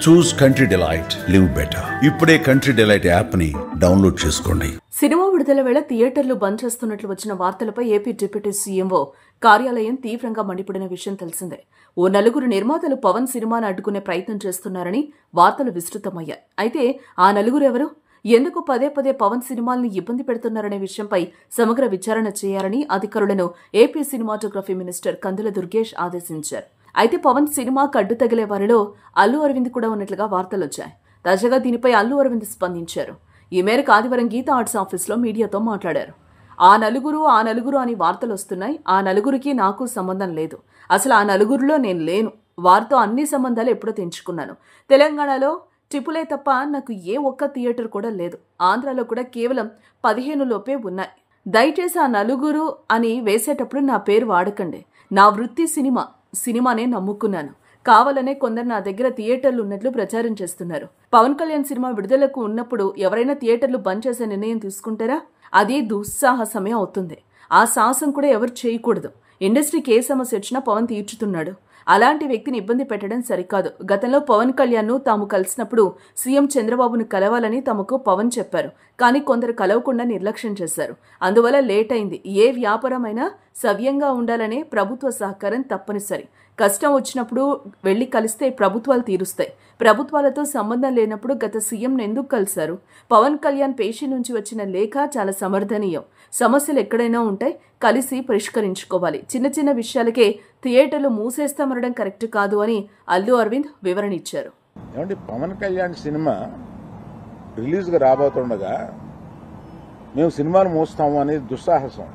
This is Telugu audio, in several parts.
చూస్ కంట్రీ డిలైట్, లివ్ బెటర్. ఇప్పుడే కంట్రీ డిలైట్ యాప్ ని డౌన్లోడ్ చేసుకోండి. సినిమా విడుదల వేళ థియేటర్లు బంద్ చేస్తున్నట్లు వచ్చిన వార్తలపై ఏపీ డిప్యూటీ సీఎంఓ కార్యాలయం తీవ్రంగా మండిపడిన విషయం తెలిసిందే. ఓ నలుగురు నిర్మాతలు పవన్ సినిమాను అడ్డుకునే ప్రయత్నం చేస్తున్నారని వార్తలు విస్తృతమయ్యాయి. అయితే ఆ నలుగురు ఎవరు, ఎందుకు పదే పదే పవన్ సినిమాల్ని ఇబ్బంది పెడుతున్నారనే విషయంపై సమగ్ర విచారణ చేయాలని అధికారులను ఏపీ సినిమాటోగ్రఫీ మినిస్టర్ కందుల దుర్గేష్ ఆదేశించారు. అయితే పవన్ సినిమాకు అడ్డు తగిలే వారిలో అల్లు అరవింద్ కూడా ఉన్నట్లుగా వార్తలొచ్చాయి. తాజాగా దీనిపై అల్లు అరవింద్ స్పందించారు. ఈ మేరకు ఆదివారం గీతా ఆర్ట్స్ ఆఫీస్లో మీడియాతో మాట్లాడారు. ఆ నలుగురు అని వార్తలు వస్తున్నాయి. ఆ నలుగురికి నాకు సంబంధం లేదు. అసలు ఆ నలుగురిలో నేను లేను. వారితో అన్ని సంబంధాలు ఎప్పుడో తెంచుకున్నాను. తెలంగాణలో ట్రిపులే తప్ప నాకు ఏ ఒక్క థియేటర్ కూడా లేదు. ఆంధ్రాలో కూడా కేవలం 15 లోపే ఉన్నాయి. దయచేసి ఆ నలుగురు అని వేసేటప్పుడు నా పేరు వాడకండి. నా వృత్తి సినిమానే నమ్ముకున్నాను. కావాలనే కొందరు నా దగ్గర థియేటర్లు ఉన్నట్లు ప్రచారం చేస్తున్నారు. పవన్ కళ్యాణ్ సినిమా విడుదలకు ఉన్నప్పుడు ఎవరైనా థియేటర్లు బంద్ చేసే నిర్ణయం తీసుకుంటారా? అది దుస్సాహసమే అవుతుంది. ఆ సాహసం కూడా ఎవరు చేయకూడదు. ఇండస్ట్రీకి ఏ సమస్య వచ్చినా పవన్ తీర్చుతున్నాడు. అలాంటి వ్యక్తిని ఇబ్బంది పెట్టడం సరికాదు. గతంలో పవన్ కళ్యాణ్ను తాము కలిసినప్పుడు సీఎం చంద్రబాబును కలవాలని తమకు పవన్ చెప్పారు. కానీ కొందరు కలవకుండా నిర్లక్ష్యం చేశారు. అందువల్ల లేట్ అయింది. ఏ వ్యాపారమైనా సవ్యంగా ఉండాలనే ప్రభుత్వ సహకారం తప్పనిసరి. కష్టం వచ్చినప్పుడు వెళ్లి కలిస్తే ప్రభుత్వాలు తీరుస్తాయి. ప్రభుత్వాలతో సంబంధం లేనప్పుడు గత సీఎంను ఎందుకు కలిశారు? పవన్ కళ్యాణ్ పేషి నుంచి వచ్చిన లేఖ చాలా సమర్థనీయం. సమస్యలు ఎక్కడైనా ఉంటాయి, కలిసి పరిష్కరించుకోవాలి. చిన్న చిన్న విషయాలకే థియేటర్లు మూసేస్తామనడం కరెక్ట్ కాదు అని అల్లు అరవింద్ వివరణ ఇచ్చారు. పవన్ కళ్యాణ్ సినిమా రిలీజ్గా రాబోతుండగా మేము సినిమాలు మూస్తాము అనేది దుస్సాహసం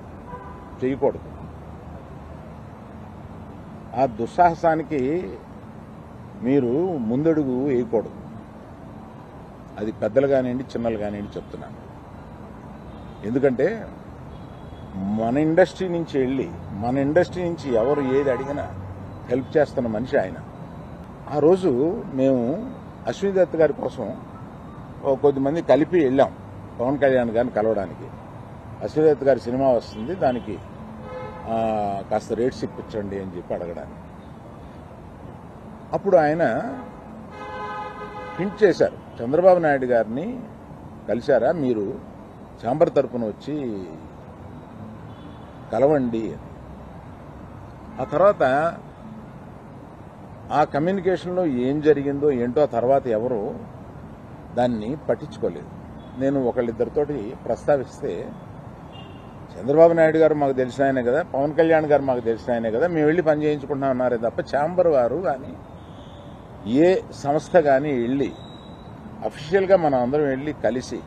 చేయకూడదు. ఆ దుస్సాహసానికి మీరు ముందడుగు వేయకూడదు. అది పెద్దలు కానివ్వండి, చిన్నలు కానివ్వండి చెప్తున్నాను. ఎందుకంటే మన ఇండస్ట్రీ నుంచి ఎవరు ఏది అడిగినా హెల్ప్ చేస్తున్న మనిషి ఆయన. ఆ రోజు మేము అశ్విని దత్ గారి కోసం కొద్దిమంది కలిపి వెళ్ళాం పవన్ కళ్యాణ్ గారిని కలవడానికి. అశ్విని దత్ గారి సినిమా వస్తుంది, దానికి కాస్త రేట్స్ ఇప్పించండి అని చెప్పి అడగడానికి. అప్పుడు ఆయన హింట్ చేశారు, చంద్రబాబు నాయుడు గారిని కలిశారా, మీరు ఛాంబర్ తరఫున వచ్చి కలవండి. ఆ తర్వాత ఆ కమ్యూనికేషన్లో ఏం జరిగిందో ఏంటో ఆ తర్వాత ఎవరు దాన్ని పట్టించుకోలేదు. నేను ఒకళ్ళిద్దరితోటి ప్రస్తావిస్తే, చంద్రబాబు నాయుడు గారు మాకు తెలిసిన ఆయనే కదా, పవన్ కళ్యాణ్ గారు మాకు తెలిసిన ఆయనే కదా, మేము వెళ్ళి పని చేయించుకుంటున్నాం అన్నారే తప్ప ఛాంబర్ వారు కానీ ఏ సంస్థ కానీ వెళ్ళి అఫీషియల్గా మనం అందరం వెళ్ళి కలిసి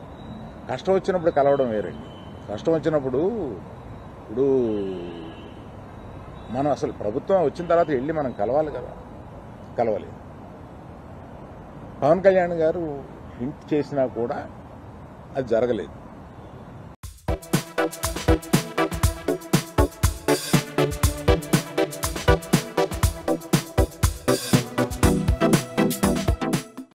కష్టం వచ్చినప్పుడు కలవడం వేరండి. కష్టం వచ్చినప్పుడు ఇప్పుడు మనం అసలు ప్రభుత్వం వచ్చిన తర్వాత వెళ్ళి మనం కలవాలి కదా, కలవలేదు. పవన్ కళ్యాణ్ గారు హింట్ చేసినా కూడా అది జరగలేదు.